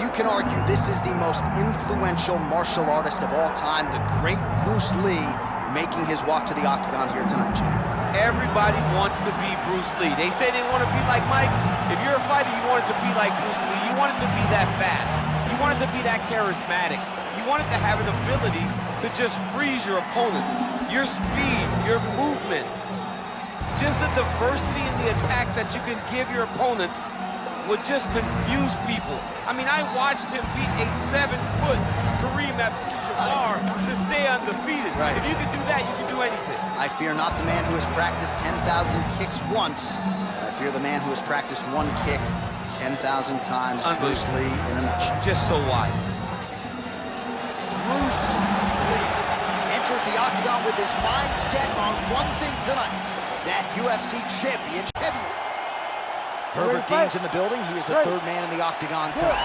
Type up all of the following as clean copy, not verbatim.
you can argue this is the most influential martial artist of all time, the great Bruce Lee, making his walk to the octagon here tonight, Jim. Everybody wants to be Bruce Lee. They say they want to be like Mike. If you're a fighter, you want it to be like Bruce Lee. You want it to be that fast. You want it to be that charismatic. You want it to have an ability to just freeze your opponents. Your speed, your movement, just the diversity in the attacks that you can give your opponents would just confuse people. I mean, I watched him beat a 7-foot Kareem Abdul-Jabbar to stay undefeated. Right. If you can do that, you can do anything. I fear not the man who has practiced 10,000 kicks once. I fear the man who has practiced one kick 10,000 times. Bruce Lee in a nutshell. Just so wise. Bruce Lee enters the octagon with his mind set on one thing tonight, that UFC championship heavyweight. Herbert Dean's in the building. He is the third man in the octagon tonight.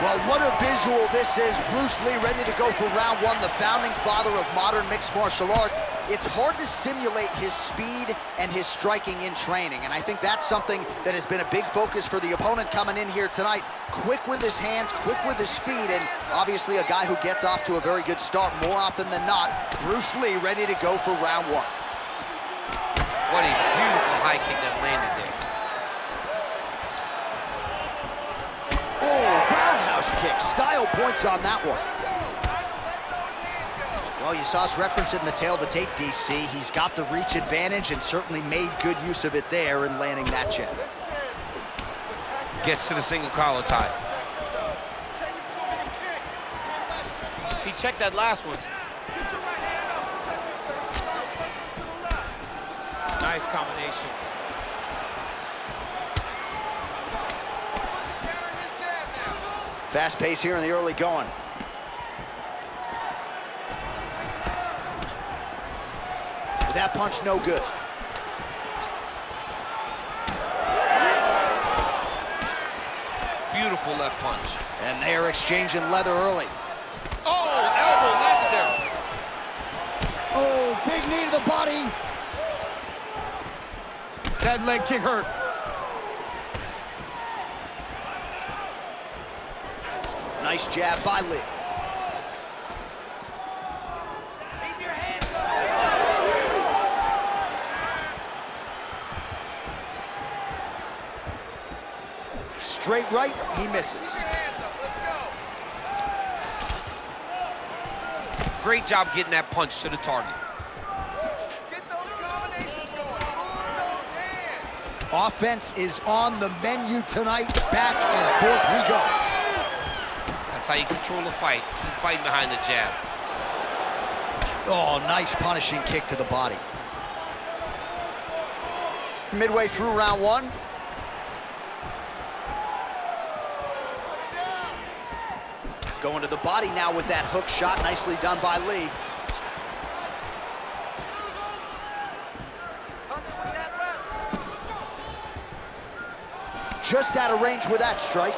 Well, what a visual this is. Bruce Lee ready to go for round one, the founding father of modern mixed martial arts. It's hard to simulate his speed and his striking in training, and I think that's something that has been a big focus for the opponent coming in here tonight. Quick with his hands, quick with his feet, and obviously a guy who gets off to a very good start more often than not. Bruce Lee ready to go for round one. What a beautiful high kick that landed there. Oh, roundhouse kick. Style points on that one. Well, you saw us reference it in the tail of the tape, DC. He's got the reach advantage and certainly made good use of it there in landing that jab. Gets to the single collar tie. He checked that last one. Nice combination. Fast pace here in the early going. With that punch, no good. Beautiful left punch. And they're exchanging leather early. Oh, elbow landed there. Oh, big knee to the body. That leg kick hurt. Nice jab by Lee. Keep your hands. Straight right, he misses. Let's go. Great job getting that punch to the target. Get those combinations going. Move those hands. Offense is on the menu tonight. Back and forth we go. That's how you control a fight. Keep fighting behind the jab. Oh, nice punishing kick to the body. Midway through round one. Going to the body now with that hook shot. Nicely done by Lee. Just out of range with that strike.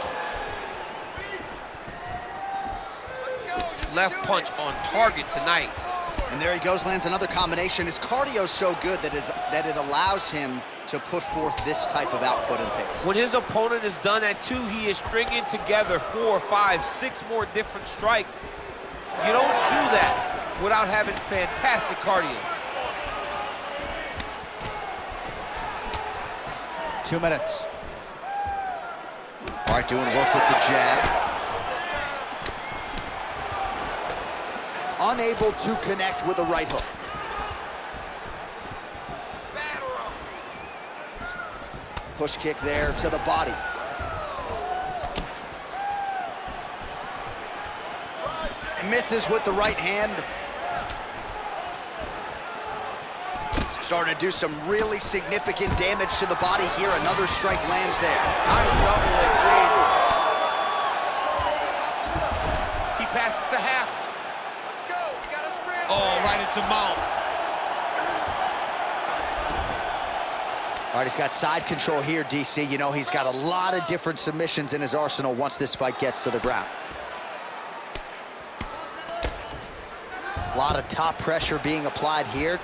Left punch on target tonight. And there he goes, lands another combination. His cardio's so good that it allows him to put forth this type of output and pace. When his opponent is done at 2, he is stringing together 4, 5, 6 more different strikes. You don't do that without having fantastic cardio. 2 minutes. All right, doing work with the jab. Unable to connect with a right hook. Push kick there to the body. Misses with the right hand. Starting to do some really significant damage to the body here. Another strike lands there. He passes to half. Let's go. We got a scramble. Oh, right into mount. All right, he's got side control here, DC. You know, he's got a lot of different submissions in his arsenal once this fight gets to the ground. A lot of top pressure being applied here.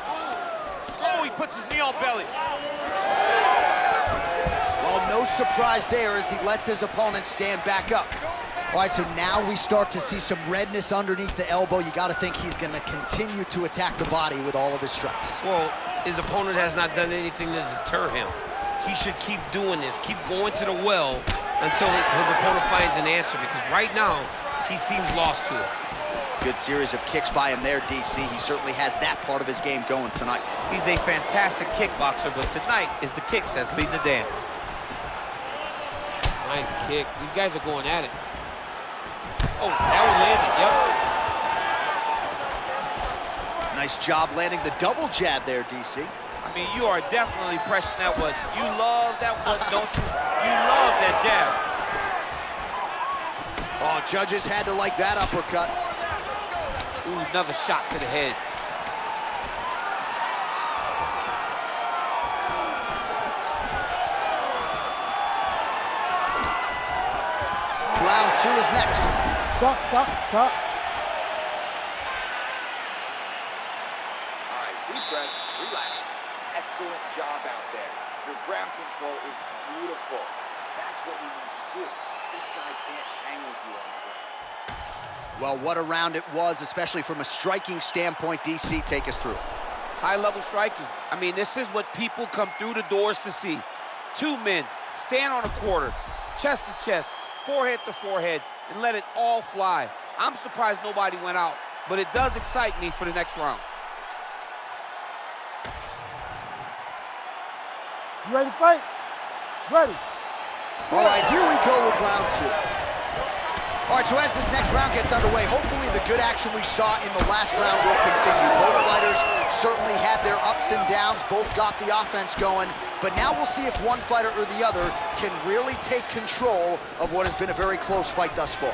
Oh, he puts his knee on belly. Well, Oh, no surprise there as he lets his opponent stand back up. All right, so now we start to see some redness underneath the elbow. You got to think he's going to continue to attack the body with all of his strikes. Well, his opponent has not done anything to deter him. He should keep doing this, keep going to the well until his opponent finds an answer, because right now, he seems lost to it. Good series of kicks by him there, DC. He certainly has that part of his game going tonight. He's a fantastic kickboxer, but tonight is the kicks that lead the dance. Nice kick. These guys are going at it. Oh, that one landed, yep. Nice job landing the double jab there, DC. I mean, you are definitely pressing that one. You love that one, don't you? You love that jab. Oh, judges had to like that uppercut. Ooh, another shot to the head. Round 2 is next. Stop. All right, deep breath, relax. Excellent job out there. Your ground control is beautiful. That's what we need to do. This guy can't hang with you on the ground. Well, what a round it was, especially from a striking standpoint. DC, take us through. High-level striking. I mean, this is what people come through the doors to see. Two men stand on a quarter, chest to chest, forehead to forehead, and let it all fly. I'm surprised nobody went out, but it does excite me for the next round. You ready to fight? Ready. All right, here we go with round 2. All right, so as this next round gets underway, hopefully the good action we saw in the last round will continue. Both fighters certainly had their ups and downs, both got the offense going, but now we'll see if one fighter or the other can really take control of what has been a very close fight thus far.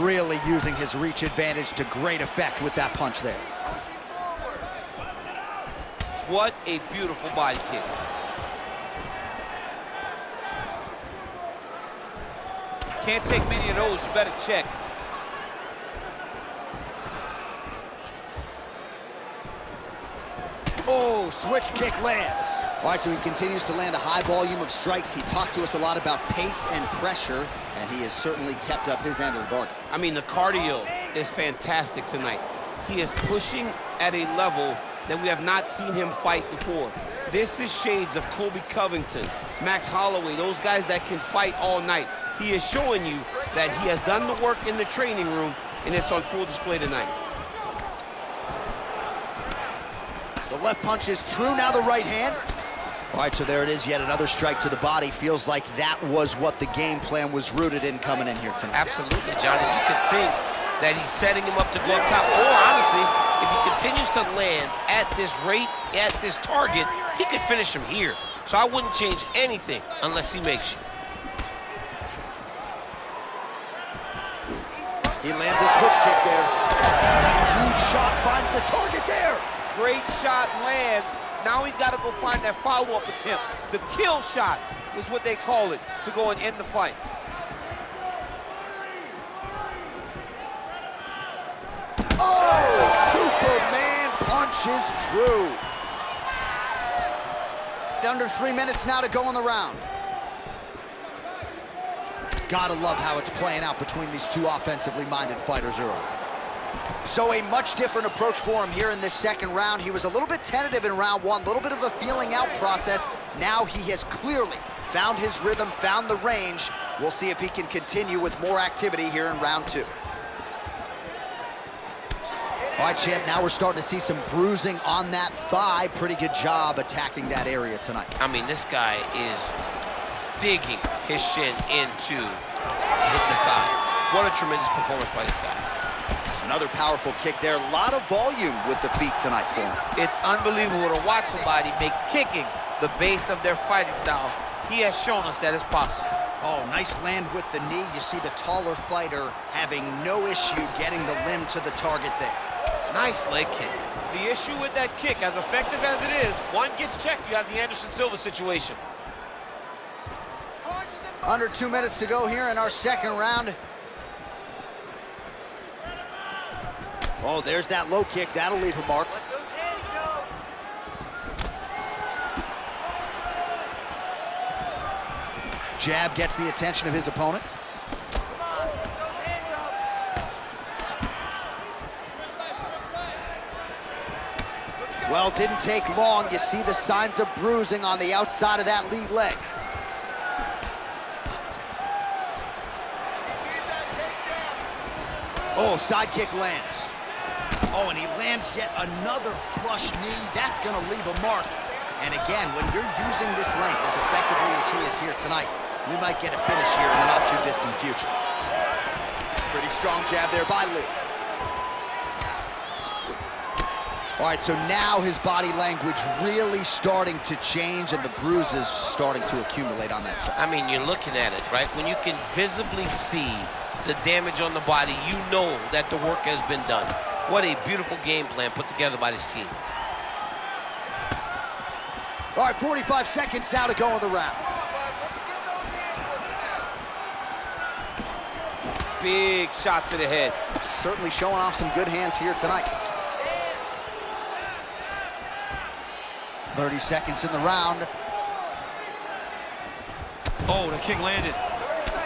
Really using his reach advantage to great effect with that punch there. What a beautiful body kick. Can't take many of those, you better check. Oh, switch kick lands. All right, so he continues to land a high volume of strikes. He talked to us a lot about pace and pressure, and he has certainly kept up his end of the bargain. I mean, the cardio is fantastic tonight. He is pushing at a level that we have not seen him fight before. This is shades of Colby Covington, Max Holloway, those guys that can fight all night. He is showing you that he has done the work in the training room, and it's on full display tonight. The left punch is true, now the right hand. All right, so there it is, yet another strike to the body. Feels like that was what the game plan was rooted in coming in here tonight. Absolutely, Johnny. You could think that he's setting him up to go up top, or honestly, if he continues to land at this rate, at this target, he could finish him here. So I wouldn't change anything unless he makes you. He lands a switch kick there. Huge shot finds the target there. Great shot lands. Now he's got to go find that follow-up attempt. The kill shot is what they call it, to go and end the fight. Oh, Superman punch is true. Under 3 minutes now to go in the round. Gotta love how it's playing out between these two offensively minded fighters early. So a much different approach for him here in this second round. He was a little bit tentative in round 1, a little bit of a feeling out process. Now he has clearly found his rhythm, found the range. We'll see if he can continue with more activity here in round 2. All right, champ, now we're starting to see some bruising on that thigh. Pretty good job attacking that area tonight. I mean, this guy is digging his shin into hit the thigh. What a tremendous performance by this guy. Another powerful kick there. A lot of volume with the feet tonight for him. It's unbelievable to watch somebody make kicking the base of their fighting style. He has shown us that it's possible. Oh, nice land with the knee. You see the taller fighter having no issue getting the limb to the target there. Nice leg kick. The issue with that kick, as effective as it is, one gets checked, you have the Anderson Silva situation. Under 2 minutes to go here in our second round. Oh, there's that low kick. That'll leave a mark. Jab gets the attention of his opponent. Well, didn't take long. You see the signs of bruising on the outside of that lead leg. Oh, side kick lands. Oh, and he lands yet another flush knee. That's gonna leave a mark. And again, when you're using this length as effectively as he is here tonight, we might get a finish here in the not-too-distant future. Pretty strong jab there by Lí. All right, so now his body language really starting to change and the bruises starting to accumulate on that side. I mean, you're looking at it, right? When you can visibly see the damage on the body, you know that the work has been done. What a beautiful game plan put together by this team. All right, 45 seconds now to go in the round. Big shot to the head. Certainly showing off some good hands here tonight. 30 seconds in the round. Oh, the kick landed.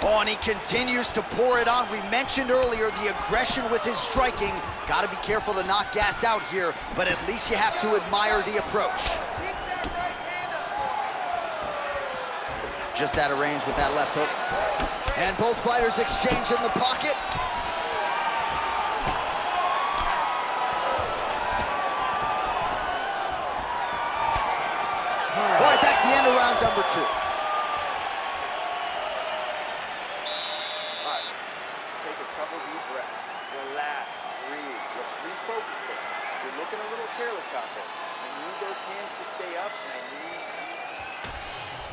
Oh, and he continues to pour it on. We mentioned earlier the aggression with his striking. Got to be careful to not gas out here, but at least you have to admire the approach. Just out of range with that left hook. And both fighters exchange in the pocket. All right, that's the end of round number 2. Take a couple deep breaths. Relax, breathe. Let's refocus there. You're looking a little careless out there. I need those hands to stay up, and I need you.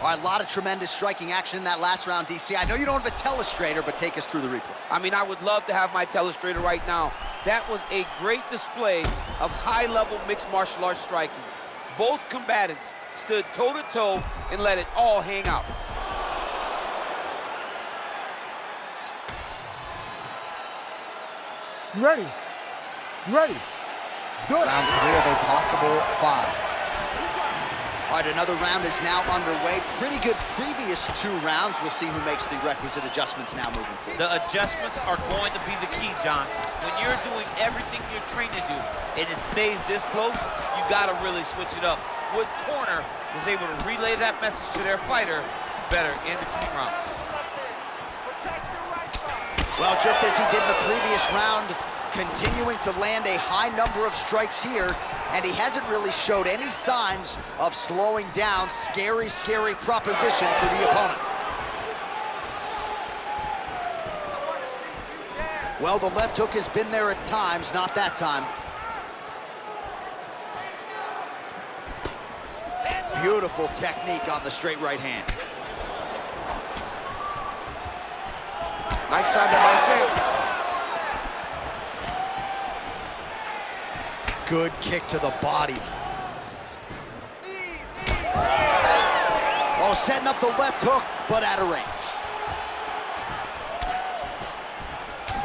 All right, a lot of tremendous striking action in that last round, DC. I know you don't have a telestrator, but take us through the replay. I mean, I would love to have my telestrator right now. That was a great display of high-level mixed martial arts striking. Both combatants stood toe-to-toe and let it all hang out. You ready? You ready? Good. Round 3 of a possible 5. All right, another round is now underway. Pretty good previous 2 rounds. We'll see who makes the requisite adjustments now moving forward. The adjustments are going to be the key, John. When you're doing everything you're trained to do and it stays this close, you got to really switch it up. What corner was able to relay that message to their fighter better in the 2 rounds? Well, just as he did in the previous round, continuing to land a high number of strikes here, and he hasn't really showed any signs of slowing down. Scary, scary proposition for the opponent. Well, the left hook has been there at times, not that time. Beautiful technique on the straight right hand. Nice shot there by Good kick to the body. Oh, setting up the left hook, but out of range.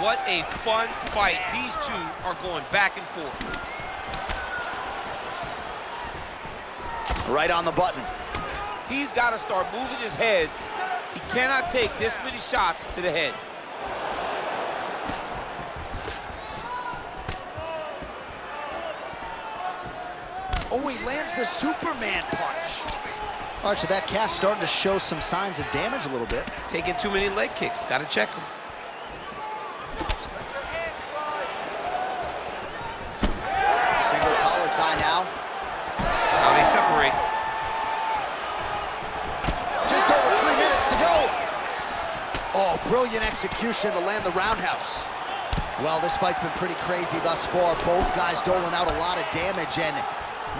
What a fun fight. These 2 are going back and forth. Right on the button. He's got to start moving his head. He cannot take this many shots to the head. Oh, he lands the Superman punch. All right, so that calf's starting to show some signs of damage a little bit. Taking too many leg kicks. Got to check him. Single collar tie now. Now they separate. Just over 3 minutes to go. Oh, brilliant execution to land the roundhouse. Well, this fight's been pretty crazy thus far. Both guys doling out a lot of damage, and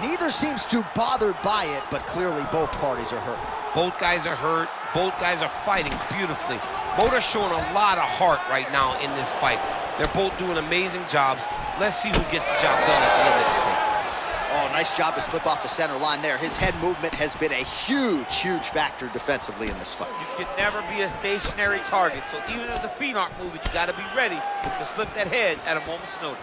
neither seems too bothered by it, but clearly both parties are hurt. Both guys are hurt. Both guys are fighting beautifully. Both are showing a lot of heart right now in this fight. They're both doing amazing jobs. Let's see who gets the job done at the end of this thing. Oh, nice job to slip off the center line there. His head movement has been a huge, huge factor defensively in this fight. You can never be a stationary target, so even if the feet aren't moving, you got to be ready to slip that head at a moment's notice.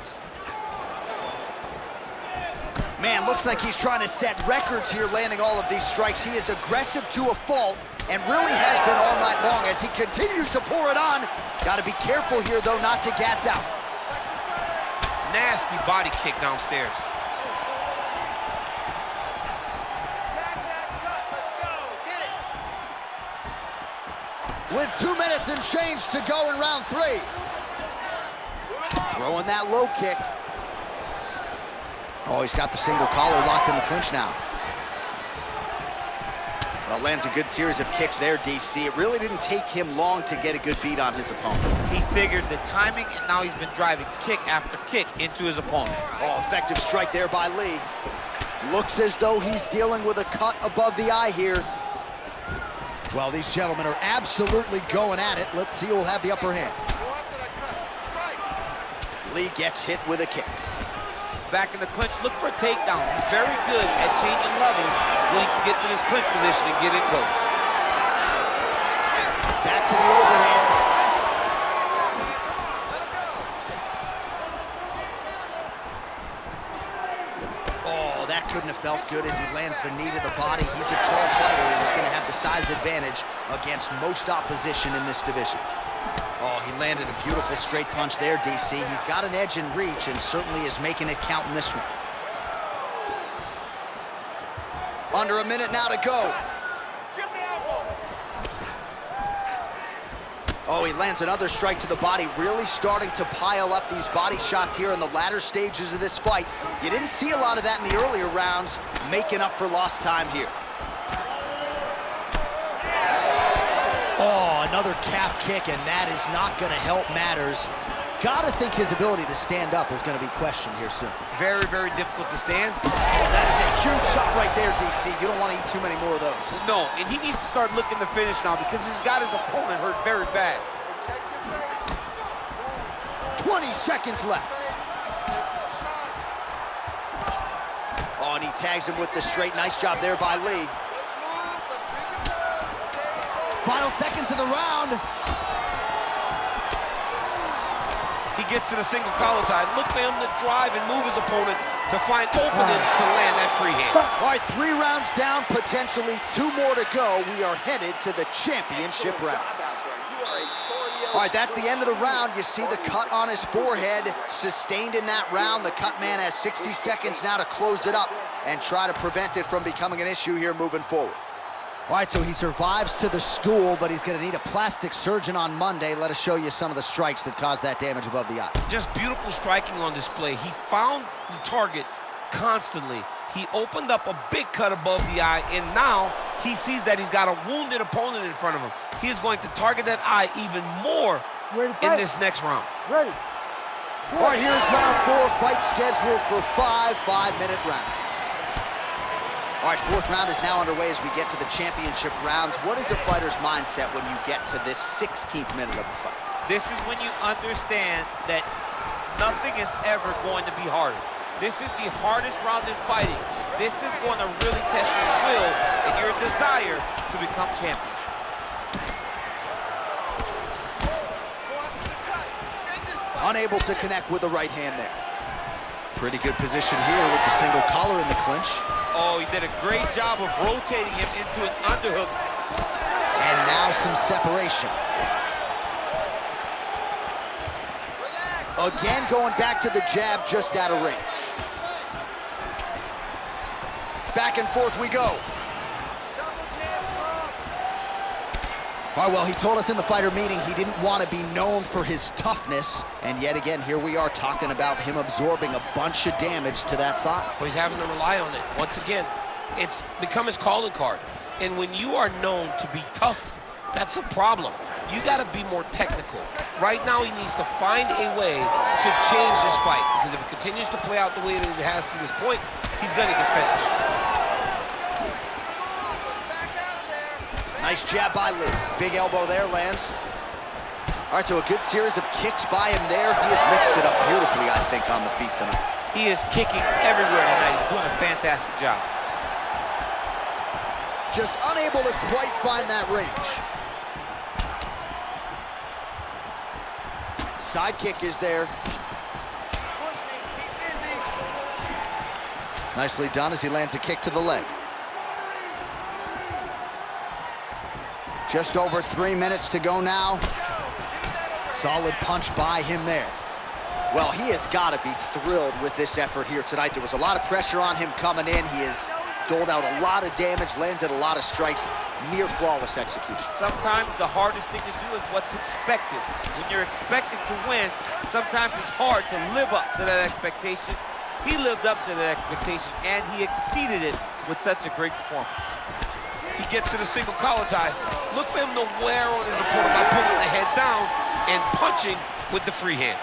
Man, looks like he's trying to set records here, landing all of these strikes. He is aggressive to a fault and really has been all night long as he continues to pour it on. Got to be careful here, though, not to gas out. Nasty body kick downstairs. With 2 minutes and change to go in round 3. Throwing that low kick. Oh, he's got the single collar locked in the clinch now. Well, lands a good series of kicks there, DC. It really didn't take him long to get a good beat on his opponent. He figured the timing, and now he's been driving kick after kick into his opponent. Oh, effective strike there by Lee. Looks as though he's dealing with a cut above the eye here. Well, these gentlemen are absolutely going at it. Let's see who'll have the upper hand. Lee gets hit with a kick. Back in the clinch, look for a takedown. He's very good at changing levels when he can get to this clinch position and get in close. Back to the overhand. Oh, that couldn't have felt good as he lands the knee to the body. He's a tall fighter and he's going to have the size advantage against most opposition in this division. Oh, he landed a beautiful straight punch there, DC. He's got an edge in reach and certainly is making it count in this one. Under a minute now to go. Oh, he lands another strike to the body, really starting to pile up these body shots here in the latter stages of this fight. You didn't see a lot of that in the earlier rounds, making up for lost time here. Oh, another calf kick, and that is not going to help matters. Gotta think his ability to stand up is going to be questioned here soon. Very, very difficult to stand. Oh, that is a huge shot right there, DC. You don't want to eat too many more of those. No, and he needs to start looking to finish now because he's got his opponent hurt very bad. 20 seconds left. Oh, and he tags him with the straight. Nice job there by Lee. Final seconds of the round. He gets to the single collar tie. Look for him to drive and move his opponent to find openings to land that free hand. All right, 3 rounds down, potentially 2 more to go. We are headed to the championship rounds. All right, that's the end of the round. You see the cut on his forehead, sustained in that round. The cut man has 60 seconds now to close it up and try to prevent it from becoming an issue here moving forward. All right, so he survives to the stool, but he's going to need a plastic surgeon on Monday. Let us show you some of the strikes that caused that damage above the eye. Just beautiful striking on display. He found the target constantly. He opened up a big cut above the eye, and now he sees that he's got a wounded opponent in front of him. He is going to target that eye even more in this next round. Ready. All right, here's round 4, fight scheduled for 5 5-minute rounds. All right, 4th round is now underway as we get to the championship rounds. What is a fighter's mindset when you get to this 16th minute of the fight? This is when you understand that nothing is ever going to be harder. This is the hardest round in fighting. This is going to really test your will and your desire to become champion. Unable to connect with the right hand there. Pretty good position here with the single collar in the clinch. Oh, he did a great job of rotating him into an underhook. And now some separation. Again, going back to the jab just out of range. Back and forth we go. All right, well, he told us in the fighter meeting he didn't want to be known for his toughness, and yet again, here we are talking about him absorbing a bunch of damage to that thigh. Well, he's having to rely on it. Once again, it's become his calling card. And when you are known to be tough, that's a problem. You got to be more technical. Right now, he needs to find a way to change this fight, because if it continues to play out the way that it has to this point, he's going to get finished. Nice jab by Lee. Big elbow there, lands. All right, so a good series of kicks by him there. He has mixed it up beautifully, I think, on the feet tonight. He is kicking everywhere tonight. He's doing a fantastic job. Just unable to quite find that range. Side kick is there. Nicely done as he lands a kick to the leg. Just over 3 minutes to go now. Solid punch by him there. Well, he has got to be thrilled with this effort here tonight. There was a lot of pressure on him coming in. He has doled out a lot of damage, landed a lot of strikes, near flawless execution. Sometimes the hardest thing to do is what's expected. When you're expected to win, sometimes it's hard to live up to that expectation. He lived up to that expectation, and he exceeded it with such a great performance. He gets to the single collar tie. Look for him to wear on his opponent by pulling the head down and punching with the free hand.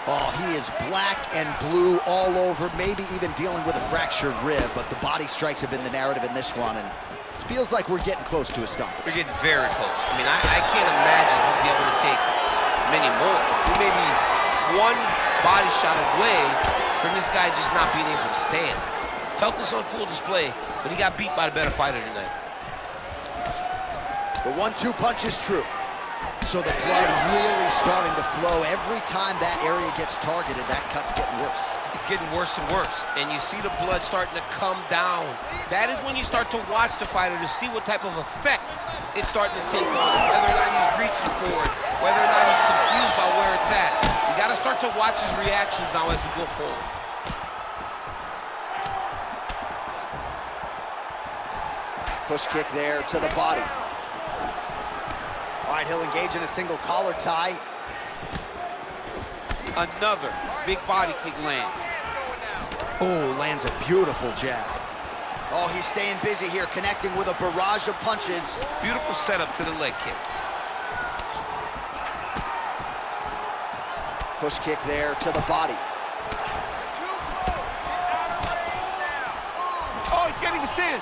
Oh, he is black and blue all over, maybe even dealing with a fractured rib, but the body strikes have been the narrative in this one, and it feels like we're getting close to a stump. We're getting very close. I mean, I can't imagine he'll be able to take many more. We may be one body shot away from this guy just not being able to stand. Toughness on full display, but he got beat by the better fighter tonight. The 1-2 punch is true. So the blood really starting to flow. Every time that area gets targeted, that cut's getting worse. It's getting worse and worse, and you see the blood starting to come down. That is when you start to watch the fighter to see what type of effect it's starting to take on him, whether or not he's reaching for it, whether or not he's confused by where it's at. You got to start to watch his reactions now as we go forward. Push kick there to the body. All right, he'll engage in a single collar tie. Another big body kick lands. Oh, lands a beautiful jab. Oh, he's staying busy here, connecting with a barrage of punches. Beautiful setup to the leg kick. Push kick there to the body. Oh, he can't even stand.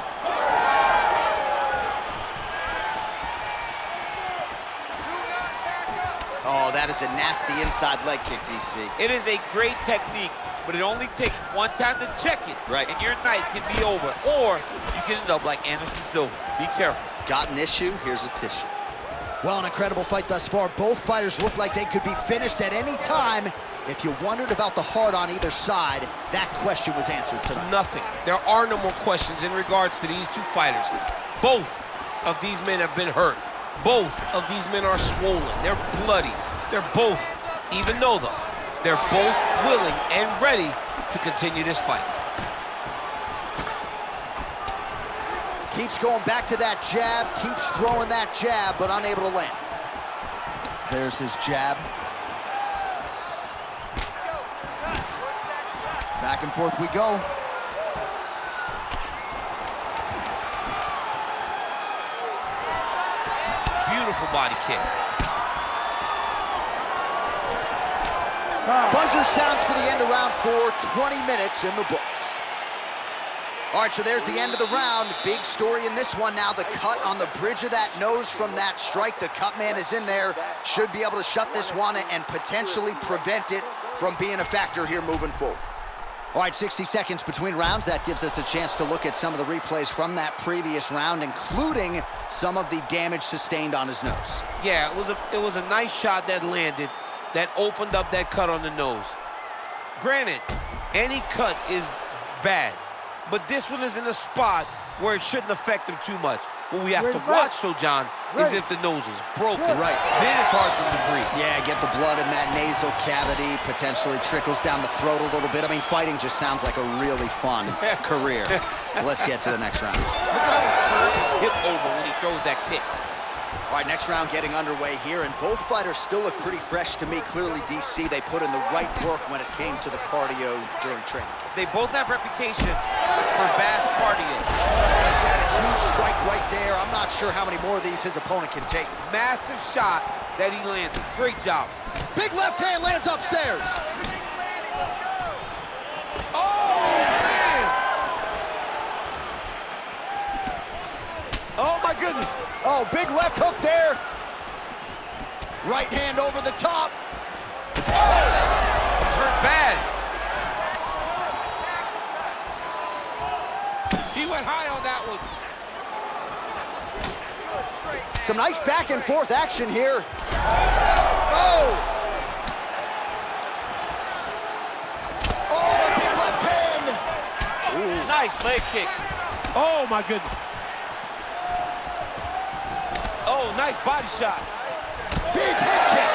Oh, that is a nasty inside leg kick, DC. It is a great technique, but it only takes one time to check it. Right. And your night can be over. Or you can end up like Anderson Silva. Be careful. Got an issue? Here's a tissue. Well, an incredible fight thus far. Both fighters look like they could be finished at any time. If you wondered about the heart on either side, that question was answered tonight. Nothing. There are no more questions in regards to these two fighters. Both of these men have been hurt. Both of these men are swollen. They're bloody. They're both, even though they're both willing and ready to continue this fight. Keeps going back to that jab, keeps throwing that jab, but unable to land. There's his jab. Back and forth we go. Beautiful body kick. Buzzer sounds for the end of round 4, 20 minutes in the books. All right, so there's the end of the round. Big story in this one now. The cut on the bridge of that nose from that strike. The cut man is in there. Should be able to shut this one and potentially prevent it from being a factor here moving forward. All right, 60 seconds between rounds. That gives us a chance to look at some of the replays from that previous round, including some of the damage sustained on his nose. Yeah, it was a nice shot that landed that opened up that cut on the nose. Granted, any cut is bad, but this one is in a spot where it shouldn't affect him too much. What we have to watch, though, John, is if the nose is broken. Right. Then it's hard for him to breathe. Yeah, get the blood in that nasal cavity, potentially trickles down the throat a little bit. I mean, fighting just sounds like a really fun career. Let's get to the next round. Look at how he turns his hip over when he throws that kick. All right, next round getting underway here, and both fighters still look pretty fresh to me. Clearly, DC, they put in the right work when it came to the cardio during training. They both have reputation for fast cardio. He's had a huge strike right there. I'm not sure how many more of these his opponent can take. Massive shot that he landed. Great job. Big left hand lands upstairs. Oh, man! Oh, my goodness. Oh, big left hook there. Right hand over the top. It's hurt bad. He went high on that one. Some nice back and forth action here. Oh! Oh, big left hand. Nice leg kick. Oh, my goodness. Oh, nice body shot. Big head kick.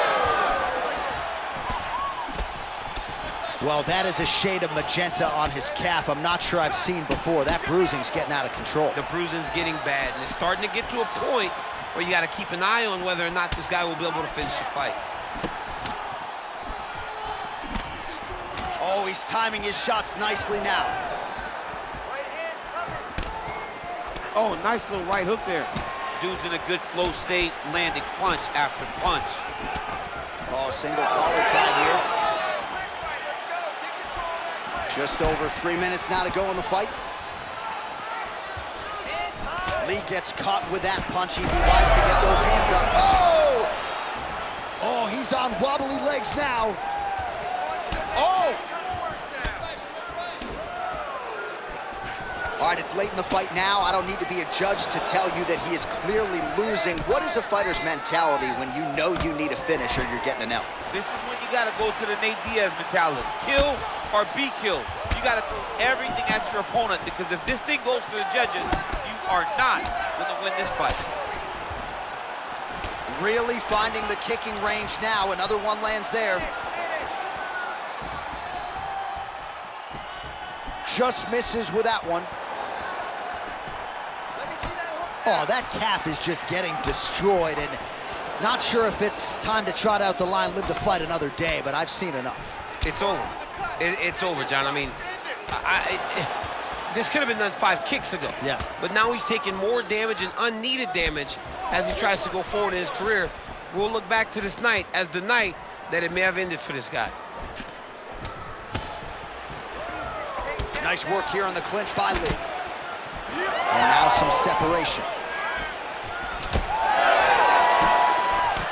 Well, that is a shade of magenta on his calf I'm not sure I've seen before. That bruising's getting out of control. The bruising's getting bad, and it's starting to get to a point where you got to keep an eye on whether or not this guy will be able to finish the fight. Oh, he's timing his shots nicely now. Oh, nice little right hook there. Dude's in a good flow state, landing punch after punch. Oh, single collar tie here. Just over 3 minutes now to go in the fight. Lee gets caught with that punch. He'd be wise to get those hands up. Oh! Oh, he's on wobbly legs now. Oh! All right, it's late in the fight now. I don't need to be a judge to tell you that he is clearly losing. What is a fighter's mentality when you know you need a finish or you're getting an L? This is when you got to go to the Nate Diaz mentality. Kill or be killed. You got to throw everything at your opponent, because if this thing goes to the judges, you are not going to win this fight. Really finding the kicking range now. Another one lands there. Just misses with that one. Oh, that calf is just getting destroyed, and not sure if it's time to trot out the line, live to fight another day, but I've seen enough. It's over. It's over, John. I mean, this could have been done 5 kicks ago. Yeah. But now he's taking more damage and unneeded damage as he tries to go forward in his career. We'll look back to this night as the night that it may have ended for this guy. Nice work here on the clinch by Lee. And now some separation.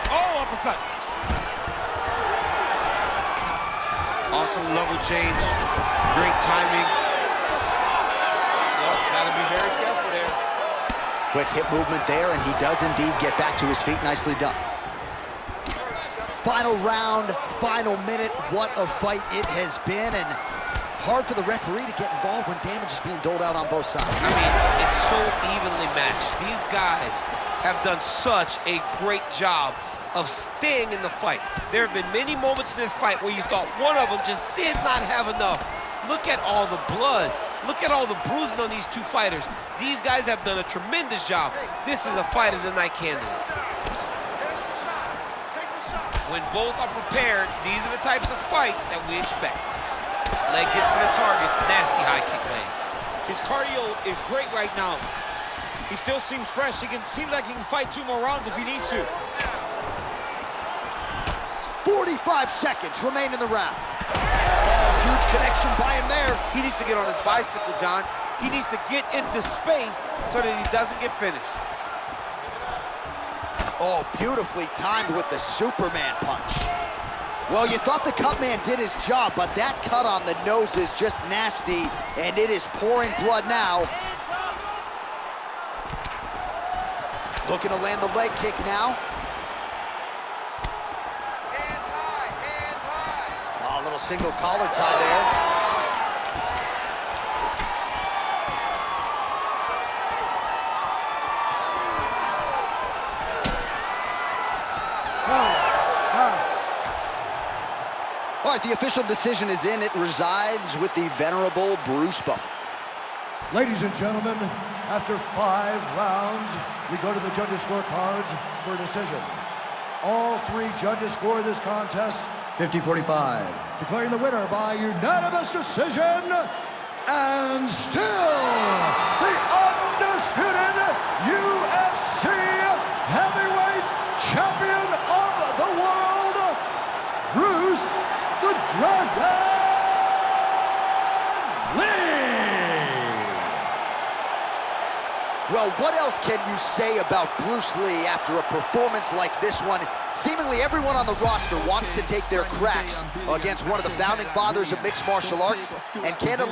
Oh, uppercut. Awesome level change. Great timing. Well, gotta be very careful there. Quick hip movement there, and he does indeed get back to his feet. Nicely done. Final round, final minute. What a fight it has been, and hard for the referee to get involved when damage is being doled out on both sides. I mean, it's so evenly matched. These guys have done such a great job of staying in the fight. There have been many moments in this fight where you thought one of them just did not have enough. Look at all the blood. Look at all the bruising on these two fighters. These guys have done a tremendous job. This is a fight of the night candidate. When both are prepared, these are the types of fights that we expect. Leg gets to the target, nasty high kick lands. His cardio is great right now. He still seems fresh. Seems like he can fight 2 more rounds if he needs to. 45 seconds remain in the round. Oh, huge connection by him there. He needs to get on his bicycle, John. He needs to get into space so that he doesn't get finished. Oh, beautifully timed with the Superman punch. Well, you thought the cut man did his job, but that cut on the nose is just nasty, and it is pouring blood now. Looking to land the leg kick now. Hands high, hands high. Oh, a little single collar tie there. All right, the official decision is in. It resides with the venerable Bruce Buffer. Ladies and gentlemen, after 5 rounds, we go to the judges' scorecards for a decision. All 3 judges score this contest 50-45, declaring the winner by unanimous decision, and still the undisputed UFC heavyweight champion of the world, Bruce the Dragon Lee! Well, what else can you say about Bruce Lee after a performance like this one? Seemingly everyone on the roster wants to take their cracks against one of the founding fathers of mixed martial arts, and candidly,